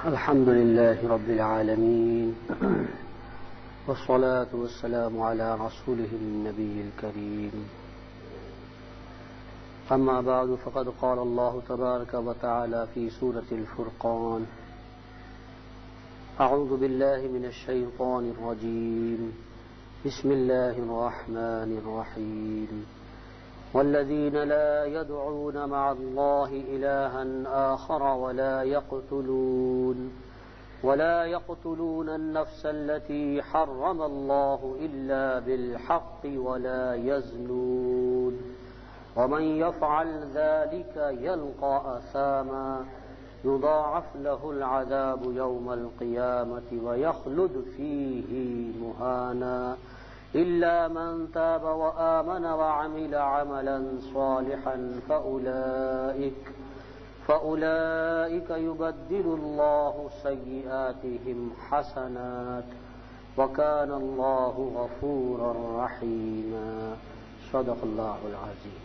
الحمد لله رب العالمين والصلاة والسلام على رسوله النبي الكريم. أما بعد فقد قال الله تبارك وتعالى في سورة الفرقان: أعوذ بالله من الشيطان الرجيم. بسم الله الرحمن الرحيم. والذين لا يدعون مع الله إلها آخر ولا يقتلون النفس التي حرم الله إلا بالحق ولا يزنون ومن يفعل ذلك يلقى أثاما يضاعف له العذاب يوم القيامة ويخلد فيه مهانا إلا من تاب وآمن وعمل عملا صالحا فأولئك يبدل الله سيئاتهم حسنات وكان الله غفورا رحيما. صدق الله العظيم.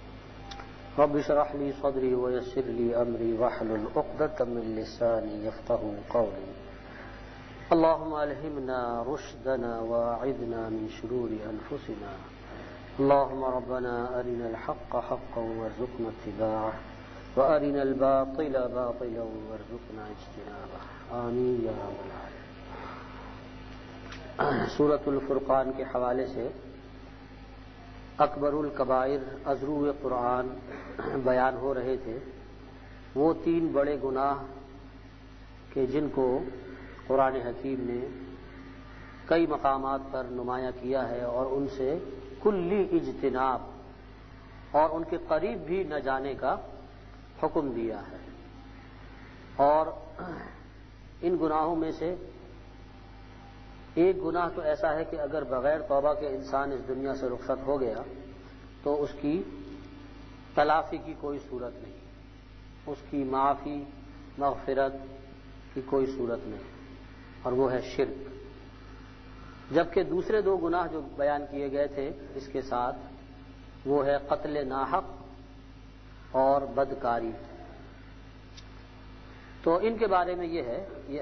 رب اشرح لي صدري ويسر لي أمري واحلل عقدة من لساني يفقهوا قولي. اللهم ألهمنا رشدنا وأعذنا من شرور أنفسنا. اللهم ربنا أرنا الحق حقا وارزقنا اتباعه وأرنا الباطل باطلا وارزقنا اجتنابه. آمین یا رب العالمین. سورۃ الفرقان کے حوالے سے اکبر الکبائر ازرو قرآن بیان ہو رہے تھے. وہ 3 بڑے گناہ کہ جن کو قرآن حکیم نے کئی مقامات پر نمایاں کیا ہے اور ان سے کلی اجتناب اور ان کے قریب بھی نہ جانے کا حکم دیا ہے. اور ان گناہوں میں سے ایک گناہ تو ایسا ہے کہ اگر بغیر توبہ کے انسان اس دنیا سے رخصت ہو گیا تو اس کی تلافی کی کوئی صورت نہیں، اس کی معافی مغفرت کی کوئی صورت نہیں، اور وہ ہے شرک. جبکہ دوسرے 2 گناہ جو بیان کیے گئے تھے اس کے ساتھ وہ ہے قتل ناحق اور بدکاری. تو ان کے بارے میں یہ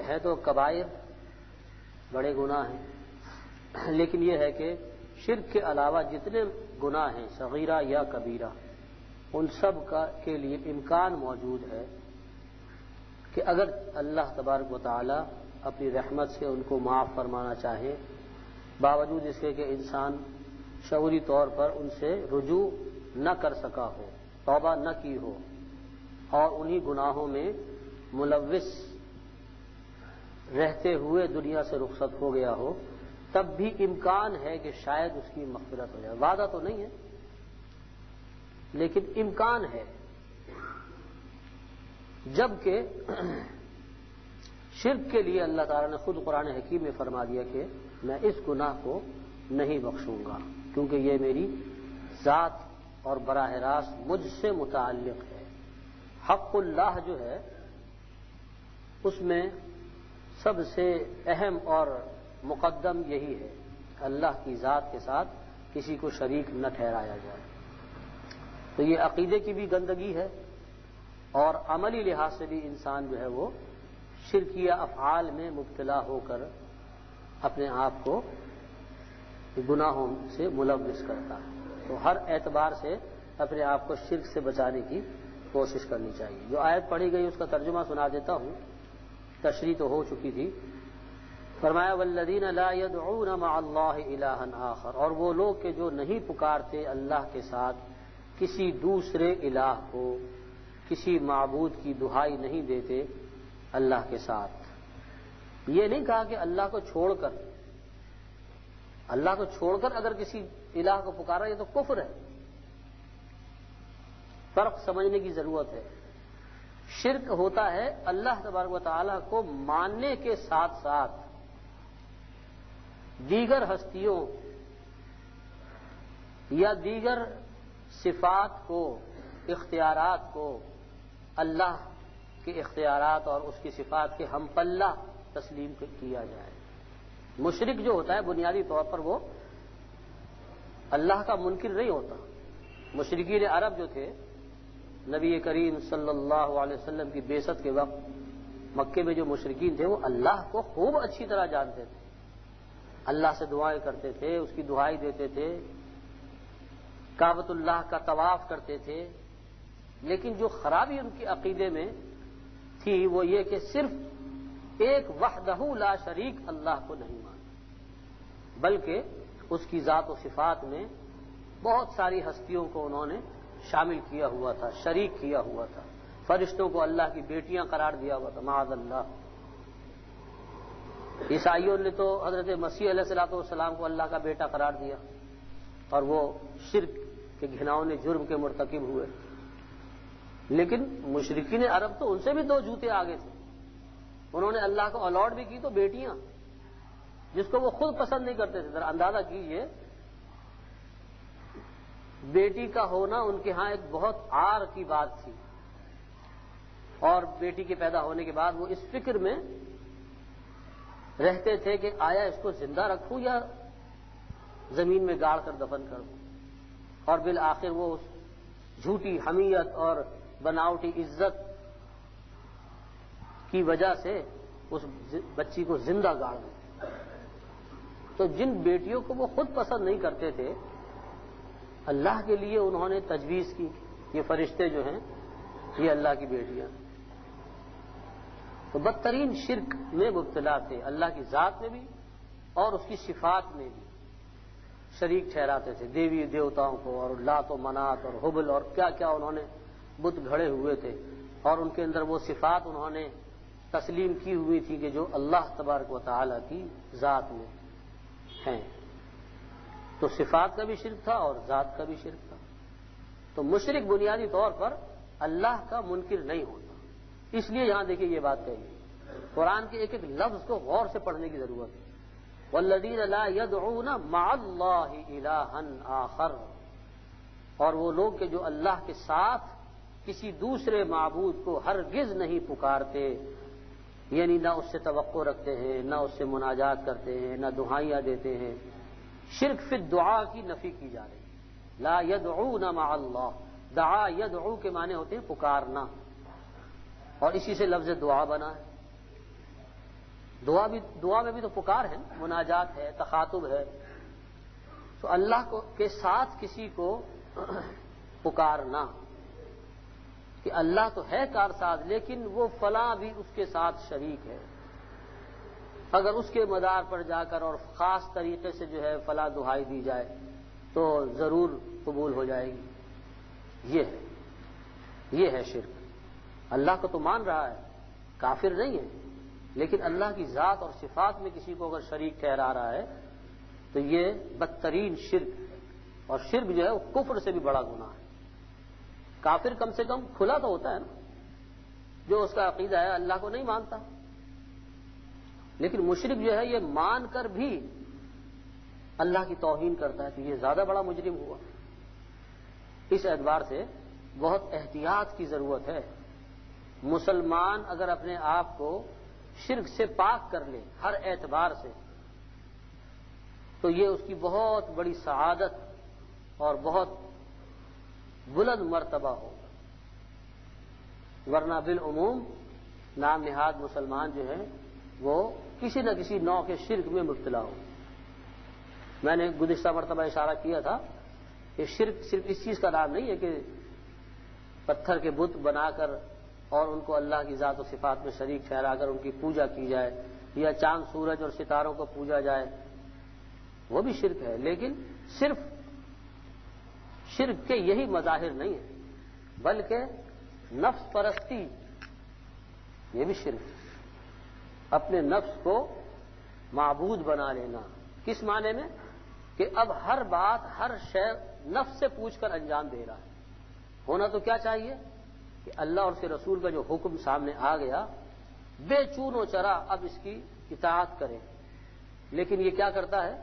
ہے تو کبائر بڑے گناہ ہیں، لیکن یہ ہے کہ شرک کے علاوہ جتنے گناہ ہیں صغیرہ یا کبیرہ ان سب کے لیے امکان موجود ہے کہ اگر اللہ تبارک و تعالی اپنی رحمت سے ان کو معاف فرمانا چاہے، باوجود اس کے کہ انسان شعوری طور پر ان سے رجوع نہ کر سکا ہو، توبہ نہ کی ہو اور انہی گناہوں میں ملوث رہتے ہوئے دنیا سے رخصت ہو گیا ہو، تب بھی امکان ہے کہ شاید اس کی مغفرت ہو جائے. وعدہ تو نہیں ہے لیکن امکان ہے. جبکہ شرک کے لیے اللہ تعالیٰ نے خود قرآن حکیم میں فرما دیا کہ میں اس گناہ کو نہیں بخشوں گا کیونکہ یہ میری ذات اور براہ راست مجھ سے متعلق ہے. حق اللہ جو ہے اس میں سب سے اہم اور مقدم یہی ہے اللہ کی ذات کے ساتھ کسی کو شریک نہ ٹھہرایا جائے. تو یہ عقیدے کی بھی گندگی ہے اور عملی لحاظ سے بھی انسان جو ہے وہ شرکیہ افعال میں مبتلا ہو کر اپنے آپ کو گناہوں سے ملوث کرتا ہے. تو ہر اعتبار سے اپنے آپ کو شرک سے بچانے کی کوشش کرنی چاہیے. جو آیت پڑھی گئی اس کا ترجمہ سنا دیتا ہوں، تشریح تو ہو چکی تھی. فرمایا والذین لا يدعون مع اللہ الہا آخر، اور وہ لوگ کہ جو نہیں پکارتے اللہ کے ساتھ کسی دوسرے الہ کو، کسی معبود کی دہائی نہیں دیتے اللہ کے ساتھ. یہ نہیں کہا کہ اللہ کو چھوڑ کر اگر کسی الہ کو پکارا یہ تو کفر ہے. فرق سمجھنے کی ضرورت ہے. شرک ہوتا ہے اللہ تبارک و تعالیٰ کو ماننے کے ساتھ ساتھ دیگر ہستیوں یا دیگر صفات کو، اختیارات کو اللہ کے اختیارات اور اس کی صفات کے ہم پلہ تسلیم کیا جائے. مشرک جو ہوتا ہے بنیادی طور پر وہ اللہ کا منکر نہیں ہوتا. مشرکین عرب جو تھے نبی کریم صلی اللہ علیہ وسلم کی بعثت کے وقت مکے میں جو مشرکین تھے وہ اللہ کو خوب اچھی طرح جانتے تھے، اللہ سے دعائیں کرتے تھے، اس کی دعائی دیتے تھے، کعبۃ اللہ کا طواف کرتے تھے، لیکن جو خرابی ان کی عقیدے میں تھی وہ یہ کہ صرف ایک وحدہ لا شریک اللہ کو نہیں مانا، بلکہ اس کی ذات و صفات میں بہت ساری ہستیوں کو انہوں نے شامل کیا ہوا تھا، شریک کیا ہوا تھا، فرشتوں کو اللہ کی بیٹیاں قرار دیا ہوا تھا، معاذ اللہ۔ عیسائیوں نے تو حضرت مسیح علیہ الصلوۃ والسلام کو اللہ کا بیٹا قرار دیا، اور وہ شرک کے گھناؤنے جرم کے مرتکب ہوئے۔ لیکن مشرکین عرب تو ان سے بھی 2 جوتے آگے تھے، انہوں نے اللہ کو الاٹ بھی کی تو بیٹیاں، جس کو وہ خود پسند نہیں کرتے تھے۔ ذرا اندازہ کیجئے، بیٹی کا ہونا ان کے ہاں ایک بہت عار کی بات تھی، اور بیٹی کے پیدا ہونے کے بعد وہ اس فکر میں رہتے تھے کہ آیا اس کو زندہ رکھوں یا زمین میں گاڑ کر دفن کر دوں، اور بالآخر وہ اس جھوٹی حمیت اور بناوٹی عزت کی وجہ سے اس بچی کو زندہ گاڑ دیں۔ تو جن بیٹیوں کو وہ خود پسند نہیں کرتے تھے، اللہ کے لیے انہوں نے تجویز کی یہ فرشتے جو ہیں یہ اللہ کی بیٹیاں، تو بدترین شرک میں مبتلا تھے، اللہ کی ذات میں بھی اور اس کی صفات میں بھی شریک ٹھہراتے تھے دیوی دیوتاؤں کو، اور لات و منات اور حبل اور کیا کیا انہوں نے بت گھڑے ہوئے تھے، اور ان کے اندر وہ صفات انہوں نے تسلیم کی ہوئی تھی کہ جو اللہ تبارک و تعالی کی ذات میں ہیں۔ تو صفات کا بھی شرک تھا اور ذات کا بھی شرک تھا۔ تو مشرک بنیادی طور پر اللہ کا منکر نہیں ہوتا۔ اس لیے یہاں دیکھیے یہ بات کہی، قرآن کے ایک ایک لفظ کو غور سے پڑھنے کی ضرورت ہے۔ والذین لا يدعون مع اللہ الہا آخر، اور وہ لوگ کہ جو اللہ کے ساتھ کسی دوسرے معبود کو ہرگز نہیں پکارتے، یعنی نہ اس سے توقع رکھتے ہیں، نہ اس سے مناجات کرتے ہیں، نہ دعائیاں دیتے ہیں۔ شرک فی الدعاء کی نفی کی جا رہی ہے۔ لا يدعون مع اللہ، دعا یدعو کے معنی ہوتے ہیں پکارنا، اور اسی سے لفظ دعا بنا ہے۔ دعا میں بھی تو پکار ہے، مناجات ہے، تخاطب ہے۔ تو اللہ کے ساتھ کسی کو پکارنا کہ اللہ تو ہے کارساز، لیکن وہ فلاں بھی اس کے ساتھ شریک ہے، اگر اس کے مدار پر جا کر اور خاص طریقے سے جو ہے فلاں دعائی دی جائے تو ضرور قبول ہو جائے گی۔ یہ ہے شرک۔ اللہ کو تو مان رہا ہے، کافر نہیں ہے، لیکن اللہ کی ذات اور صفات میں کسی کو اگر شریک ٹھہرا رہا ہے تو یہ بدترین شرک ہے، اور شرک جو ہے وہ کفر سے بھی بڑا گناہ ہے۔ کافر کم سے کم کھلا تو ہوتا ہے نا، جو اس کا عقیدہ ہے اللہ کو نہیں مانتا، لیکن مشرک جو ہے یہ مان کر بھی اللہ کی توہین کرتا ہے، تو یہ زیادہ بڑا مجرم ہوا۔ اس اعتبار سے بہت احتیاط کی ضرورت ہے۔ مسلمان اگر اپنے آپ کو شرک سے پاک کر لے ہر اعتبار سے، تو یہ اس کی بہت بڑی سعادت اور بہت بلند مرتبہ ہوگا، ورنہ بالعموم نام نہاد مسلمان جو ہے وہ کسی نہ کسی نوع کے شرک میں مبتلا ہو۔ میں نے گزشتہ مرتبہ اشارہ کیا تھا کہ شرک صرف اس چیز کا نام نہیں ہے کہ پتھر کے بت بنا کر اور ان کو اللہ کی ذات و صفات میں شریک ٹھہرا کر ان کی پوجا کی جائے، یا چاند سورج اور ستاروں کو پوجا جائے، وہ بھی شرک ہے، لیکن صرف شرک کے یہی مظاہر نہیں ہے، بلکہ نفس پرستی یہ بھی شرک ہے۔ اپنے نفس کو معبود بنا لینا، کس معنی میں؟ کہ اب ہر بات ہر شے نفس سے پوچھ کر انجام دے رہا ہے۔ ہونا تو کیا چاہیے کہ اللہ اور اس کے رسول کا جو حکم سامنے آ گیا بے چون و چرا اب اس کی اطاعت کرے، لیکن یہ کیا کرتا ہے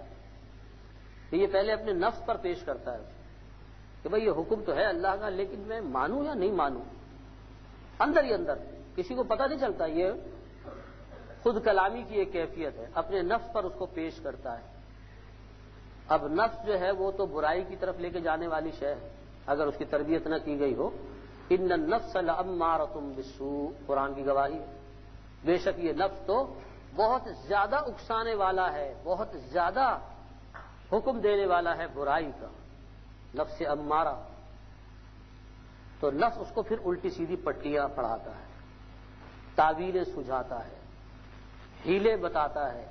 کہ یہ پہلے اپنے نفس پر پیش کرتا ہے کہ بھئی یہ حکم تو ہے اللہ کا، لیکن میں مانوں یا نہیں مانوں، اندر ہی اندر کسی کو پتہ نہیں چلتا۔ یہ خود کلامی کی ایک کیفیت ہے، اپنے نفس پر اس کو پیش کرتا ہے۔ اب نفس جو ہے وہ تو برائی کی طرف لے کے جانے والی شے ہے اگر اس کی تربیت نہ کی گئی ہو۔ ان النفس لامارۃ بالسوء، قرآن کی گواہی ہے۔ بے شک یہ نفس تو بہت زیادہ اکسانے والا ہے، بہت زیادہ حکم دینے والا ہے برائی کا، نفس امارہ۔ تو نفس اس کو پھر الٹی سیدھی پٹیاں پڑھاتا ہے، تعویلیں سجھاتا ہے، ہیلے بتاتا ہے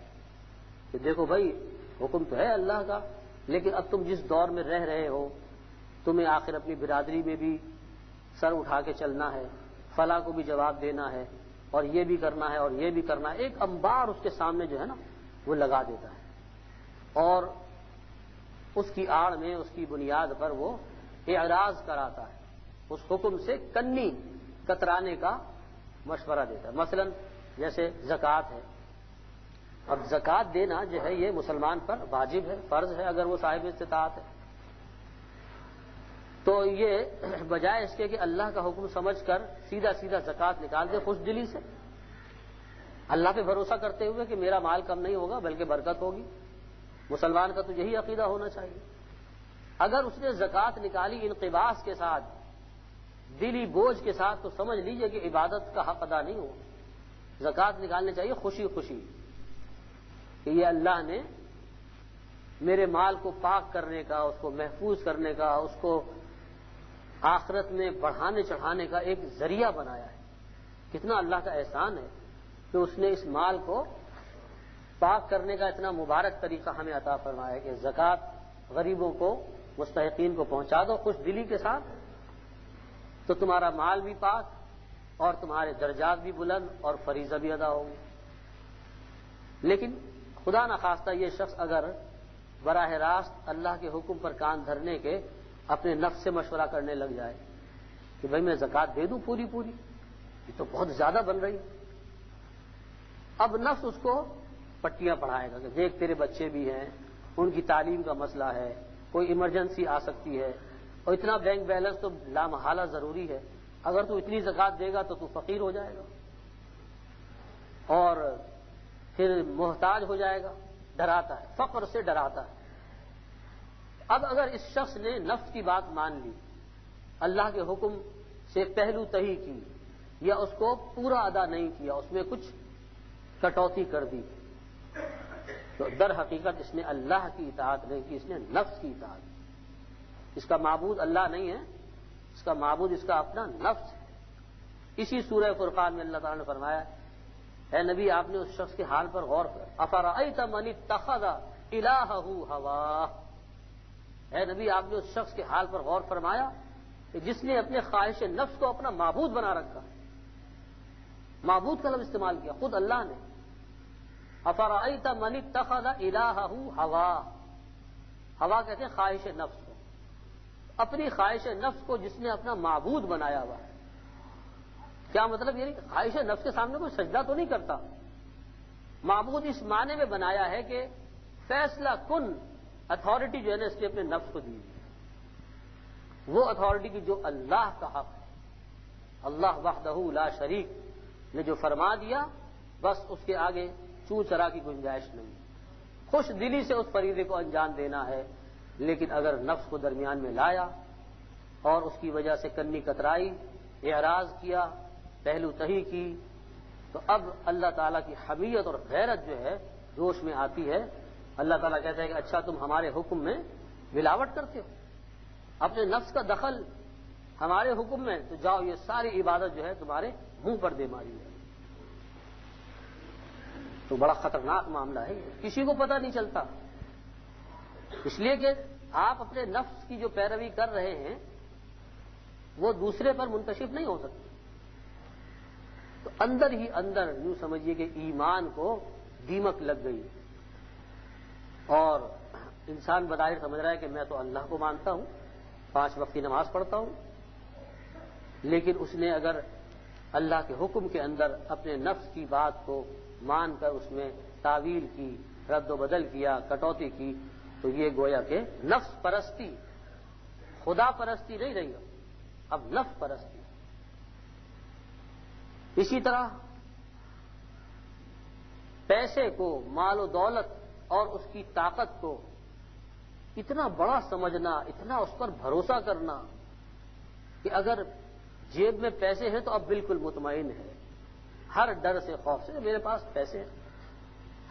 کہ دیکھو بھائی حکم تو ہے اللہ کا، لیکن اب تم جس دور میں رہ رہے ہو تمہیں آخر اپنی برادری میں بھی سر اٹھا کے چلنا ہے، فلاں کو بھی جواب دینا ہے، اور یہ بھی کرنا ہے اور یہ بھی کرنا ہے۔ ایک انبار اس کے سامنے جو ہے نا وہ لگا دیتا ہے، اور اس کی آڑ میں اس کی بنیاد پر وہ اعراض کراتا ہے، اس حکم سے کنی کترانے کا مشورہ دیتا ہے۔ مثلا جیسے زکوٰۃ ہے، اب زکوٰۃ دینا جو ہے یہ مسلمان پر واجب ہے، فرض ہے اگر وہ صاحب استطاعت ہے۔ تو یہ بجائے اس کے کہ اللہ کا حکم سمجھ کر سیدھا سیدھا زکوٰۃ نکال دے خوش دلی سے، اللہ پہ بھروسہ کرتے ہوئے کہ میرا مال کم نہیں ہوگا بلکہ برکت ہوگی، مسلمان کا تو یہی عقیدہ ہونا چاہیے۔ اگر اس نے زکوٰۃ نکالی انقباض کے ساتھ، دلی بوجھ کے ساتھ، تو سمجھ لیجئے کہ عبادت کا حق ادا نہیں ہوا۔ زکوٰۃ نکالنے چاہیے خوشی خوشی کہ یہ اللہ نے میرے مال کو پاک کرنے کا، اس کو محفوظ کرنے کا، اس کو آخرت میں بڑھانے چڑھانے کا ایک ذریعہ بنایا ہے۔ کتنا اللہ کا احسان ہے کہ اس نے اس مال کو پاک کرنے کا اتنا مبارک طریقہ ہمیں عطا فرمایا ہے کہ زکوٰۃ غریبوں کو، مستحقین کو پہنچا دو خوش دلی کے ساتھ، تو تمہارا مال بھی پاک اور تمہارے درجات بھی بلند اور فریضہ بھی ادا ہوگی۔ لیکن خدا نخواستہ یہ شخص اگر براہ راست اللہ کے حکم پر کان دھرنے کے اپنے نفس سے مشورہ کرنے لگ جائے کہ بھئی میں زکوٰۃ دے دوں پوری پوری، یہ تو بہت زیادہ بن رہی، اب نفس اس کو پٹیاں پڑھائے گا کہ دیکھ تیرے بچے بھی ہیں، ان کی تعلیم کا مسئلہ ہے، کوئی ایمرجنسی آ سکتی ہے، اور اتنا بینک بیلنس تو لامحالہ ضروری ہے، اگر تو اتنی زکوٰۃ دے گا تو فقیر ہو جائے گا اور پھر محتاج ہو جائے گا، ڈراتا ہے، فقر سے ڈراتا ہے۔ اب اگر اس شخص نے نفس کی بات مان لی، اللہ کے حکم سے پہلو تہی کی، یا اس کو پورا ادا نہیں کیا، اس میں کچھ کٹوتی کر دی، تو در حقیقت اس نے اللہ کی اطاعت نہیں کی، اس نے نفس کی اطاعت کی۔ اس کا معبود اللہ نہیں ہے، اس کا معبود اس کا اپنا نفس ہے۔ اسی سورہ فرقان میں اللہ تعالیٰ نے فرمایا، اے نبی آپ نے اس شخص کے حال پر غور کر، افرأیت من اتخذ الہہ ہواہ، اے نبی آپ نے اس شخص کے حال پر غور فرمایا کہ جس نے اپنے خواہش نفس کو اپنا معبود بنا رکھا، معبود کا لفظ استعمال کیا خود اللہ نے، افرأیت من اتخذ الہہ ہواہ، ہوا کہتے ہیں خواہش نفس کو، اپنی خواہش نفس کو جس نے اپنا معبود بنایا ہوا ہے۔ کیا مطلب؟ یہ کہ خواہش نفس کے سامنے کوئی سجدہ تو نہیں کرتا، معبود اس معنی میں بنایا ہے کہ فیصلہ کن اتھارٹی جو ہے نا اس نے اپنے نفس کو دی ہے، وہ اتھارٹی کی جو اللہ کا حق ہے، اللہ وحدہ لا شریک نے جو فرما دیا، بس اس کے آگے چوں چرا کی گنجائش نہیں، خوش دلی سے اس فریضے کو انجام دینا ہے۔ لیکن اگر نفس کو درمیان میں لایا اور اس کی وجہ سے کنی کترائی، اعراض کیا، پہلو تہی کی، تو اب اللہ تعالیٰ کی حمیت اور غیرت جو ہے جوش میں آتی ہے۔ اللہ تعالیٰ کہتا ہے کہ اچھا تم ہمارے حکم میں ملاوٹ کرتے ہو، اپنے نفس کا دخل ہمارے حکم میں، تو جاؤ یہ ساری عبادت جو ہے تمہارے منہ پر دے ماری ہے۔ تو بڑا خطرناک معاملہ ہے، کسی کو پتہ نہیں چلتا، اس لیے کہ آپ اپنے نفس کی جو پیروی کر رہے ہیں وہ دوسرے پر منکشف نہیں ہو سکتی، تو اندر ہی اندر یوں سمجھیے کہ ایمان کو دیمک لگ گئی، اور انسان بظاہر سمجھ رہا ہے کہ میں تو اللہ کو مانتا ہوں، 5 وقت کی نماز پڑھتا ہوں، لیکن اس نے اگر اللہ کے حکم کے اندر اپنے نفس کی بات کو مان کر اس میں تعویل کی، رد و بدل کیا، کٹوتی کی، تو یہ گویا کہ نفس پرستی، خدا پرستی نہیں رہی، اب نفس پرستی۔ اسی طرح پیسے کو، مال و دولت اور اس کی طاقت کو اتنا بڑا سمجھنا، اتنا اس پر بھروسہ کرنا کہ اگر جیب میں پیسے ہیں تو اب بالکل مطمئن ہے، ہر ڈر سے، خوف سے، میرے پاس پیسے ہیں،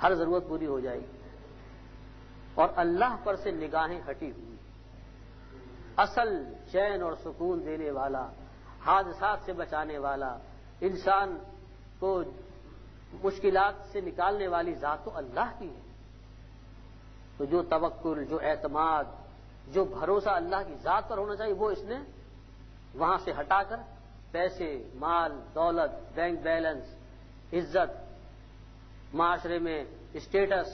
ہر ضرورت پوری ہو جائے گی، اور اللہ پر سے نگاہیں ہٹی ہوئی، اصل چین اور سکون دینے والا، حادثات سے بچانے والا، انسان کو مشکلات سے نکالنے والی ذات تو اللہ کی ہے۔ تو جو توکل، جو اعتماد، جو بھروسہ اللہ کی ذات پر ہونا چاہیے، وہ اس نے وہاں سے ہٹا کر پیسے، مال، دولت، بینک بیلنس، عزت، معاشرے میں اسٹیٹس،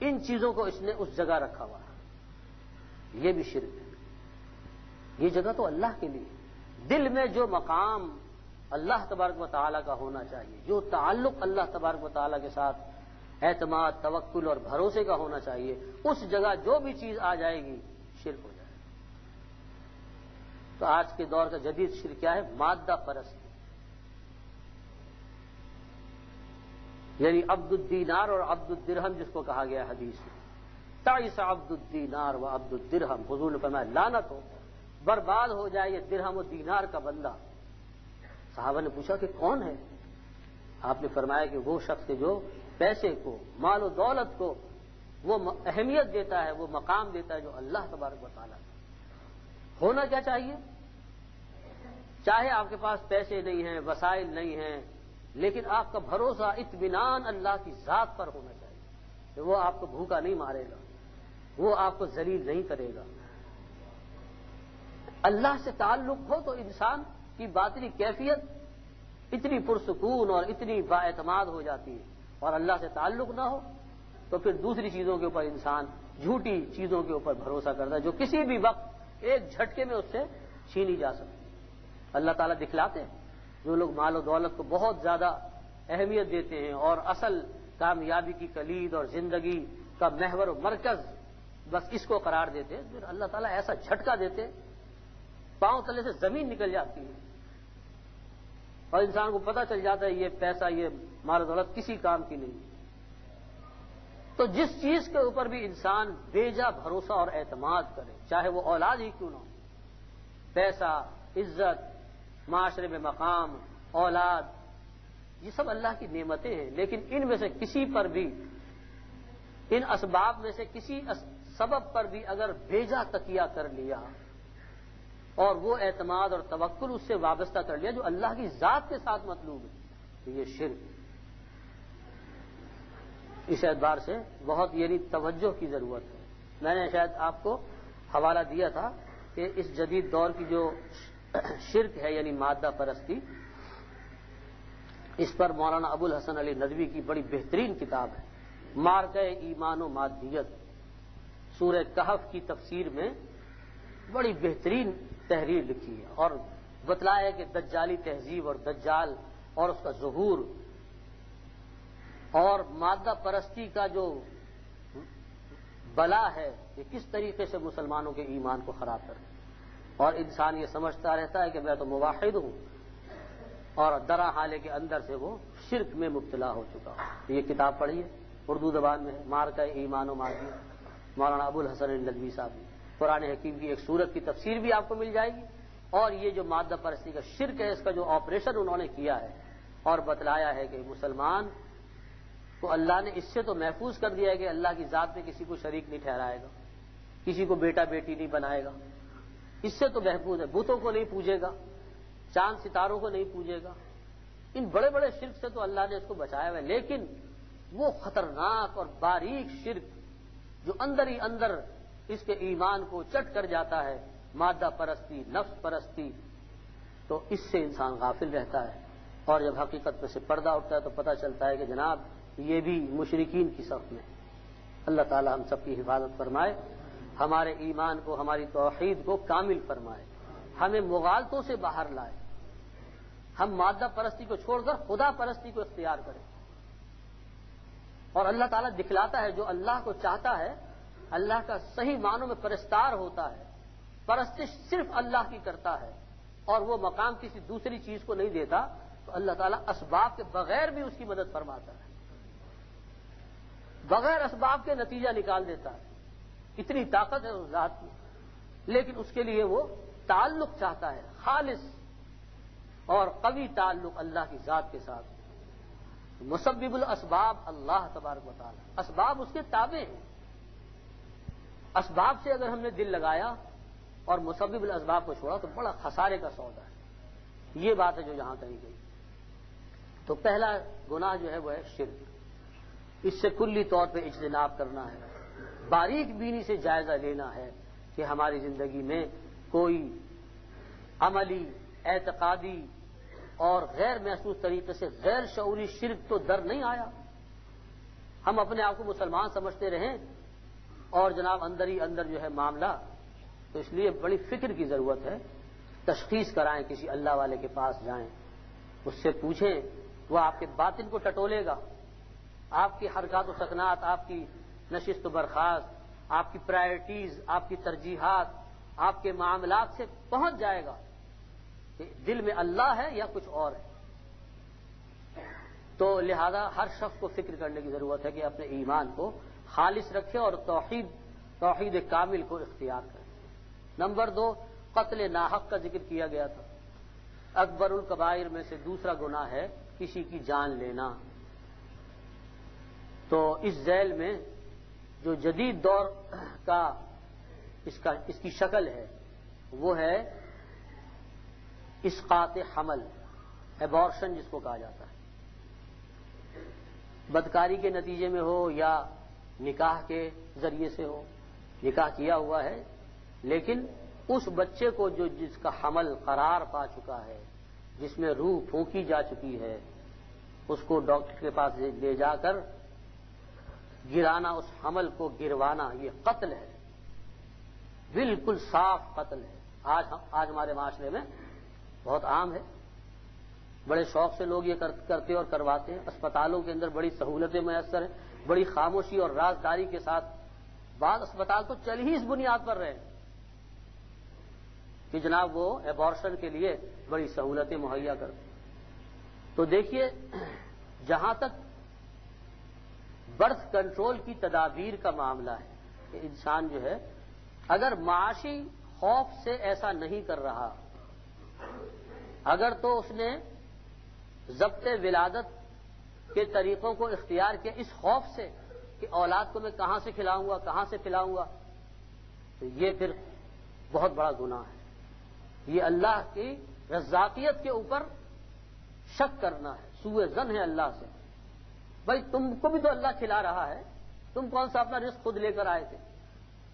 ان چیزوں کو اس نے اس جگہ رکھا ہوا ہے۔ یہ بھی شرک ہے۔ یہ جگہ تو اللہ کے لیے، دل میں جو مقام اللہ تبارک و تعالیٰ کا ہونا چاہیے، جو تعلق اللہ تبارک و تعالیٰ کے ساتھ اعتماد، توکل اور بھروسے کا ہونا چاہیے، اس جگہ جو بھی چیز آ جائے گی شرک ہو جائے گا۔ تو آج کے دور کا جدید شرک کیا ہے؟ مادہ پرستی، یعنی عبد الدینار اور عبد الدرہم جس کو کہا گیا حدیث میں، تعس عبد الدینار و عبد الدرہم، حضور نے فرمایا لعنت ہو، برباد ہو جائے یہ درہم و دینار کا بندہ۔ صحابہ نے پوچھا کہ کون ہے؟ آپ نے فرمایا کہ وہ شخص جو پیسے کو، مال و دولت کو وہ اہمیت دیتا ہے، وہ مقام دیتا ہے جو اللہ تبارک و تعالیٰ کا۔ ہونا کیا چاہیے؟ چاہے آپ کے پاس پیسے نہیں ہیں، وسائل نہیں ہیں، لیکن آپ کا بھروسہ، اطمینان اللہ کی ذات پر ہونا چاہیے کہ وہ آپ کو بھوکا نہیں مارے گا، وہ آپ کو ذلیل نہیں کرے گا۔ اللہ سے تعلق ہو تو انسان کی باطنی کیفیت اتنی پرسکون اور اتنی بااعتماد ہو جاتی ہے، اور اللہ سے تعلق نہ ہو تو پھر دوسری چیزوں کے اوپر انسان جھوٹی چیزوں کے اوپر بھروسہ کرتا ہے جو کسی بھی وقت ایک جھٹکے میں اس سے چھینی جا سکتی۔ اللہ تعالیٰ دکھلاتے ہیں جو لوگ مال و دولت کو بہت زیادہ اہمیت دیتے ہیں اور اصل کامیابی کی کلید اور زندگی کا محور و مرکز بس اس کو قرار دیتے ہیں، پھر اللہ تعالیٰ ایسا جھٹکا دیتے پاؤں تلے سے زمین نکل جاتی ہے، اور انسان کو پتہ چل جاتا ہے یہ پیسہ، یہ مال و دولت کسی کام کی نہیں۔ تو جس چیز کے اوپر بھی انسان بیجا بھروسہ اور اعتماد کرے، چاہے وہ اولاد ہی کیوں نہ ہو، پیسہ، عزت، معاشرے میں مقام، اولاد، یہ سب اللہ کی نعمتیں ہیں، لیکن ان میں سے کسی پر بھی، ان اسباب میں سے کسی سبب پر بھی اگر بیجا تکیہ کر لیا اور وہ اعتماد اور توکل اس سے وابستہ کر لیا جو اللہ کی ذات کے ساتھ مطلوب ہے، تو یہ شرک۔ اس اعتبار سے بہت یعنی توجہ کی ضرورت ہے۔ میں نے شاید آپ کو حوالہ دیا تھا کہ اس جدید دور کی جو شرک ہے یعنی مادہ پرستی، اس پر مولانا ابو الحسن علی ندوی کی بڑی بہترین کتاب ہے، مارکہ ایمان و مادیت، سورہ کہف کی تفسیر میں بڑی بہترین تحریر لکھی ہے، اور بتلایا ہے کہ دجالی تہذیب اور دجال اور اس کا ظہور اور مادہ پرستی کا جو بلا ہے یہ کس طریقے سے مسلمانوں کے ایمان کو خراب کرے، اور انسان یہ سمجھتا رہتا ہے کہ میں تو موحد ہوں، اور درا حالے کے اندر سے وہ شرک میں مبتلا ہو چکا ہوں۔ یہ کتاب پڑھیے، اردو زبان میں ہے، مارکہ ایمان و مادیت، مولانا ابو الحسن ندوی صاحب نے۔ قرآن حکیم کی ایک سورت کی تفسیر بھی آپ کو مل جائے گی، اور یہ جو مادہ پرستی کا شرک ہے اس کا جو آپریشن انہوں نے کیا ہے اور بتلایا ہے کہ مسلمان کو اللہ نے اس سے تو محفوظ کر دیا ہے کہ اللہ کی ذات میں کسی کو شریک نہیں ٹھہرائے گا، کسی کو بیٹا بیٹی نہیں بنائے گا، اس سے تو محفوظ ہے، بتوں کو نہیں پوجے گا، چاند ستاروں کو نہیں پوجے گا، ان بڑے بڑے شرک سے تو اللہ نے اس کو بچایا ہوا ہے۔ لیکن وہ خطرناک اور باریک شرک جو اندر ہی اندر اس کے ایمان کو چٹ کر جاتا ہے، مادہ پرستی، نفس پرستی، تو اس سے انسان غافل رہتا ہے، اور جب حقیقت میں سے پردہ اٹھتا ہے تو پتہ چلتا ہے کہ جناب یہ بھی مشرکین کی صف میں۔ اللہ تعالی ہم سب کی حفاظت فرمائے، ہمارے ایمان کو، ہماری توحید کو کامل فرمائے، ہمیں مغالطوں سے باہر لائے، ہم مادہ پرستی کو چھوڑ کر خدا پرستی کو اختیار کریں۔ اور اللہ تعالیٰ دکھلاتا ہے جو اللہ کو چاہتا ہے اللہ کا صحیح معنوں میں پرستار ہوتا ہے، پرستش صرف اللہ کی کرتا ہے اور وہ مقام کسی دوسری چیز کو نہیں دیتا، تو اللہ تعالیٰ اسباب کے بغیر بھی اس کی مدد فرماتا ہے، بغیر اسباب کے نتیجہ نکال دیتا ہے، اتنی طاقت ہے اس ذات میں۔ لیکن اس کے لیے وہ تعلق چاہتا ہے، خالص اور قوی تعلق اللہ کی ذات کے ساتھ، مسبب الاسباب اللہ تبارک و تعالی، اسباب اس کے تابع ہیں. اسباب سے اگر ہم نے دل لگایا اور مسبب الاسباب کو چھوڑا تو بڑا خسارے کا سودا ہے. یہ بات ہے جو یہاں کہی گئی. تو پہلا گناہ جو ہے وہ ہے شرک. اس سے کلی طور پہ اجتناب کرنا ہے، باریک بینی سے جائزہ لینا ہے کہ ہماری زندگی میں کوئی عملی، اعتقادی اور غیر محسوس طریقے سے غیر شعوری شرک تو در نہیں آیا. ہم اپنے آپ کو مسلمان سمجھتے رہیں اور جناب اندر ہی اندر جو ہے معاملہ. تو اس لیے بڑی فکر کی ضرورت ہے. تشخیص کرائیں، کسی اللہ والے کے پاس جائیں، اس سے پوچھیں، وہ آپ کے باطن کو ٹٹولے گا، آپ کی حرکات و سکنات، آپ کی نشست و برخاست، آپ کی پرائرٹیز، آپ کی ترجیحات، آپ کے معاملات سے پہنچ جائے گا کہ دل میں اللہ ہے یا کچھ اور ہے. تو لہذا ہر شخص کو فکر کرنے کی ضرورت ہے کہ اپنے ایمان کو خالص رکھے اور توحید کامل کو اختیار کرے. نمبر 2، قتل ناحق کا ذکر کیا گیا تھا. اکبر الکبائر میں سے دوسرا گناہ ہے کسی کی جان لینا. تو اس ذیل میں جو جدید دور کا اس کی شکل ہے وہ ہے اسقاط حمل، ایبارشن جس کو کہا جاتا ہے. بدکاری کے نتیجے میں ہو یا نکاح کے ذریعے سے ہو. نکاح کیا ہوا ہے لیکن اس بچے کو جس کا حمل قرار پا چکا ہے، جس میں روح پھونکی جا چکی ہے، اس کو ڈاکٹر کے پاس لے جا کر گرانا، اس حمل کو گروانا، یہ قتل ہے، بالکل صاف قتل ہے. آج ہمارے معاشرے میں بہت عام ہے. بڑے شوق سے لوگ یہ کرتے اور کرواتے ہیں. اسپتالوں کے اندر بڑی سہولتیں میسر ہیں، بڑی خاموشی اور رازداری کے ساتھ. بعض اسپتال تو چل ہی اس بنیاد پر رہے کہ جناب وہ ایبارشن کے لیے بڑی سہولتیں مہیا کرتے. تو دیکھیے، جہاں تک برتھ کنٹرول کی تدابیر کا معاملہ ہے کہ انسان جو ہے اگر معاشی خوف سے ایسا نہیں کر رہا، اگر تو اس نے ضبط ولادت کے طریقوں کو اختیار کیا اس خوف سے کہ اولاد کو میں کہاں سے کھلاؤں گا، کہاں سے پلاؤں گا، تو یہ پھر بہت بڑا گناہ ہے. یہ اللہ کی رزاقیت کے اوپر شک کرنا ہے، سوء ظن ہے اللہ سے. بھائی تم کو بھی تو اللہ کھلا رہا ہے، تم کون سا اپنا رزق خود لے کر آئے تھے؟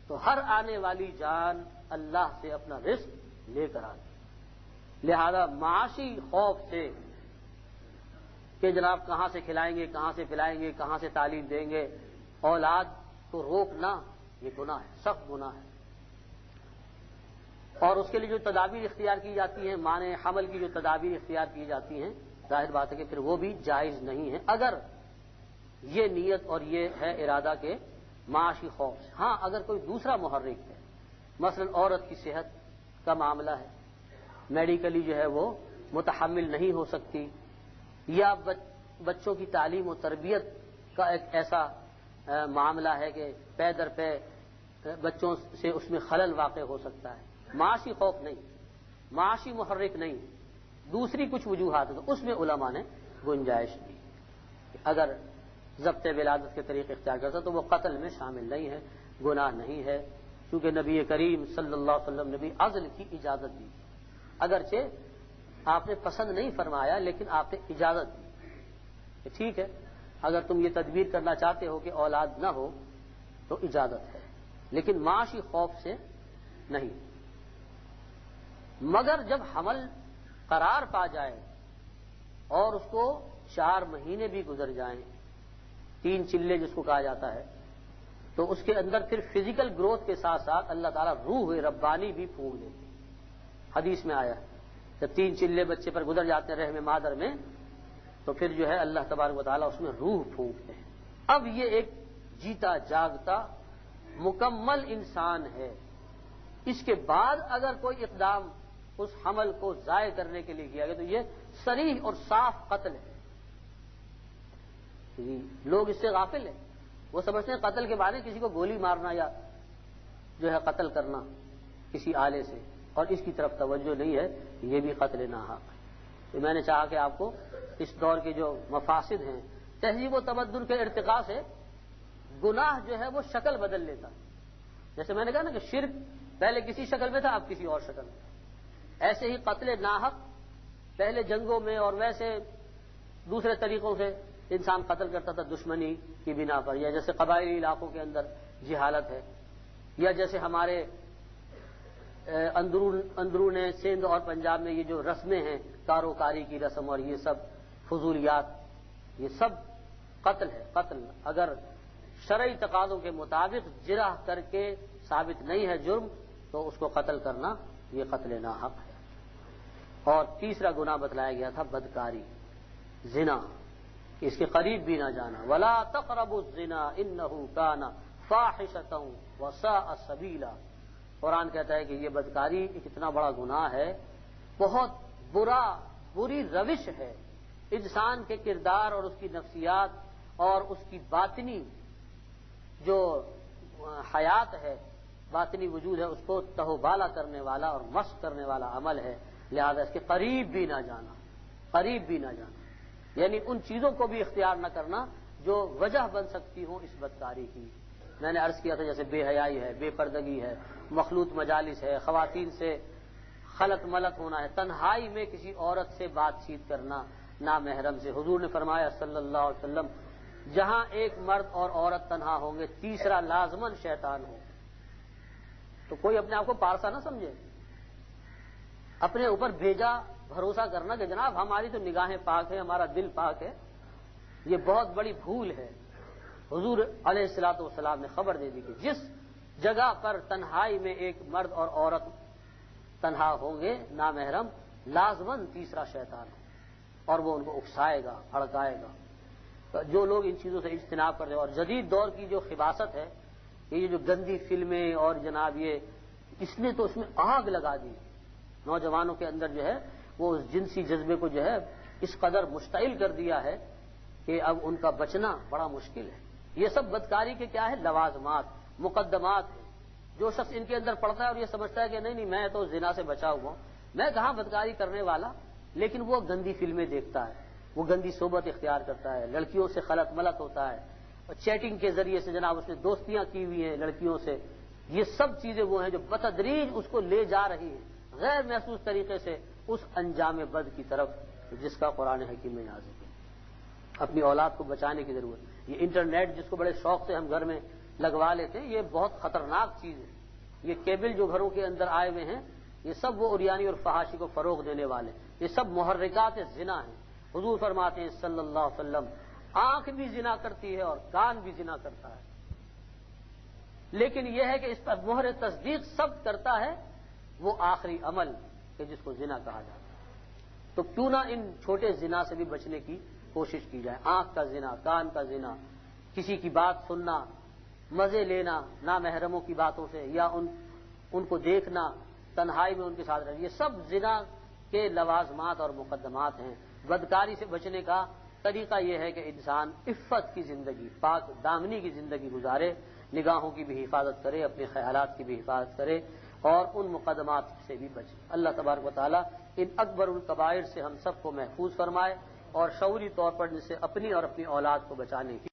تو ہر آنے والی جان اللہ سے اپنا رزق لے کر آتی. لہذا معاشی خوف سے کہ جناب کہاں سے کھلائیں گے، کہاں سے پلائیں گے، کہاں سے تعلیم دیں گے، اولاد کو روکنا یہ گناہ ہے، سخت گناہ ہے. اور اس کے لیے جو تدابیر اختیار کی جاتی ہیں، مانع حمل کی جو تدابیر اختیار کی جاتی ہیں، ظاہر بات ہے کہ پھر وہ بھی جائز نہیں ہے اگر یہ نیت اور یہ ہے ارادہ کے معاشی خوف سے. ہاں اگر کوئی دوسرا محرک ہے، مثلا عورت کی صحت کا معاملہ ہے، میڈیکلی جو ہے وہ متحمل نہیں ہو سکتی، یا بچوں کی تعلیم و تربیت کا ایک ایسا معاملہ ہے کہ پے در پے بچوں سے اس میں خلل واقع ہو سکتا ہے، معاشی خوف نہیں، معاشی محرک نہیں، دوسری کچھ وجوہات ہیں، تو اس میں علماء نے گنجائش دی. اگر ضبط ولادت کے طریقے اختیار کرتا تو وہ قتل میں شامل نہیں ہے، گناہ نہیں ہے، کیونکہ نبی کریم صلی اللہ علیہ وسلم نے بھی عزل کی اجازت دی. اگرچہ آپ نے پسند نہیں فرمایا لیکن آپ نے اجازت دی کہ ٹھیک ہے اگر تم یہ تدبیر کرنا چاہتے ہو کہ اولاد نہ ہو تو اجازت ہے، لیکن معاشی خوف سے نہیں. مگر جب حمل قرار پا جائے اور اس کو 4 مہینے بھی گزر جائیں، 3 چلے جس کو کہا جاتا ہے، تو اس کے اندر پھر فزیکل گروتھ کے ساتھ ساتھ اللہ تعالیٰ روح ربانی بھی پھونک دیتے. حدیث میں آیا جب 3 چلے بچے پر گزر جاتے ہیں رحم مادر میں تو پھر جو ہے اللہ تبارک و تعالیٰ اس میں روح پھونکتے ہیں. اب یہ ایک جیتا جاگتا مکمل انسان ہے. اس کے بعد اگر کوئی اقدام اس حمل کو ضائع کرنے کے لیے کیا گیا تو یہ صریح اور صاف قتل ہے. لوگ اس سے غافل ہیں، وہ سمجھتے ہیں قتل کے بارے کسی کو گولی مارنا یا جو ہے قتل کرنا کسی آلے سے، اور اس کی طرف توجہ نہیں ہے، یہ بھی قتل ناحق ہے. تو میں نے چاہا کہ آپ کو اس دور کے جو مفاسد ہیں تہذیب و تمدن کے ارتقاء سے گناہ جو ہے وہ شکل بدل لیتا ہے. جیسے میں نے کہا نا کہ شرک پہلے کسی شکل میں تھا، اب کسی اور شکل میں. ایسے ہی قتل ناحق پہلے جنگوں میں اور ویسے دوسرے طریقوں سے انسان قتل کرتا تھا دشمنی کی بنا پر، یا جیسے قبائلی علاقوں کے اندر جہالت ہے، یا جیسے ہمارے اندرون سندھ اور پنجاب میں یہ جو رسمیں ہیں کاروکاری کی رسم اور یہ سب فضولیات، یہ سب قتل ہے. قتل اگر شرعی تقاضوں کے مطابق جرح کر کے ثابت نہیں ہے جرم تو اس کو قتل کرنا یہ قتل ناحق ہے. اور تیسرا گناہ بتلایا گیا تھا بدکاری، زنا، اس کے قریب بھی نہ جانا. ولا تقربوا الزنا انه كان فاحشۃ وساء سبیلا. قرآن کہتا ہے کہ یہ بدکاری ایک اتنا بڑا گناہ ہے، بہت بری روش ہے. انسان کے کردار اور اس کی نفسیات اور اس کی باطنی جو حیات ہے، باطنی وجود ہے، اس کو تہوبالا کرنے والا اور مشق کرنے والا عمل ہے. لہذا اس کے قریب بھی نہ جانا، قریب بھی نہ جانا، یعنی ان چیزوں کو بھی اختیار نہ کرنا جو وجہ بن سکتی ہوں اس بدکاری کی. میں نے عرض کیا تھا جیسے بے حیائی ہے، بے پردگی ہے، مخلوط مجالس ہے، خواتین سے خلط ملط ہونا ہے، تنہائی میں کسی عورت سے بات چیت کرنا نامحرم سے. حضور نے فرمایا صلی اللہ علیہ وسلم جہاں ایک مرد اور عورت تنہا ہوں گے تیسرا لازماً شیطان ہو. تو کوئی اپنے آپ کو پارسا نہ سمجھے، اپنے اوپر بھیجا بھروسہ کرنا کہ جناب ہماری تو نگاہیں پاک ہیں، ہمارا دل پاک ہے، یہ بہت بڑی بھول ہے. حضور علیہ الصلوۃ والسلام نے خبر دے دی کہ جس جگہ پر تنہائی میں ایک مرد اور عورت تنہا ہوں گے نامحرم، لازماً تیسرا شیطان ہو اور وہ ان کو اکسائے گا، بھڑکائے گا. تو جو لوگ ان چیزوں سے اجتناب کرتے ہیں، اور جدید دور کی جو خباثت ہے، یہ جو گندی فلمیں اور جناب یہ اس نے تو اس میں آگ لگا دی. نوجوانوں کے اندر جو ہے وہ اس جنسی جذبے کو جو ہے اس قدر مشتعل کر دیا ہے کہ اب ان کا بچنا بڑا مشکل ہے. یہ سب بدکاری کے کیا ہے؟ لوازمات، مقدمات ہیں. جو شخص ان کے اندر پڑتا ہے اور یہ سمجھتا ہے کہ نہیں میں تو زنا سے بچا ہوا ہوں، میں کہاں بدکاری کرنے والا، لیکن وہ گندی فلمیں دیکھتا ہے، وہ گندی صحبت اختیار کرتا ہے، لڑکیوں سے خلط ملط ہوتا ہے، اور چیٹنگ کے ذریعے سے جناب اس نے دوستیاں کی ہوئی ہیں لڑکیوں سے. یہ سب چیزیں وہ ہیں جو بتدریج اس کو لے جا رہی ہیں غیر محسوس طریقے سے اس انجام بد کی طرف جس کا قرآن حکیم میں نازل ہے. اپنی اولاد کو بچانے کی ضرورت. یہ انٹرنیٹ جس کو بڑے شوق سے ہم گھر میں لگوا لیتے ہیں، یہ بہت خطرناک چیز ہے. یہ کیبل جو گھروں کے اندر آئے ہوئے ہیں، یہ سب وہ عریانی اور فحاشی کو فروغ دینے والے، یہ سب محرکات زنا ہیں. حضور فرماتے ہیں صلی اللہ علیہ وسلم آنکھ بھی زنا کرتی ہے اور کان بھی زنا کرتا ہے، لیکن یہ ہے کہ اس پر مہر تصدیق سب کرتا ہے وہ آخری عمل کہ جس کو زنا کہا جاتا ہے. تو کیوں نہ ان چھوٹے زنا سے بھی بچنے کی کوشش کی جائے. آنکھ کا زنا، کان کا زنا، کسی کی بات سننا، مزے لینا نامحرموں کی باتوں سے، یا ان کو دیکھنا، تنہائی میں ان کے ساتھ رہنا، یہ سب زنا کے لوازمات اور مقدمات ہیں. بدکاری سے بچنے کا طریقہ یہ ہے کہ انسان عفت کی زندگی، پاک دامنی کی زندگی گزارے، نگاہوں کی بھی حفاظت کرے، اپنے خیالات کی بھی حفاظت کرے اور ان مقدمات سے بھی بچے. اللہ تبارک و تعالیٰ ان اکبر الکبائر سے ہم سب کو محفوظ فرمائے اور شعوری طور پر جن سے اپنی اور اپنی اولاد کو بچانے کی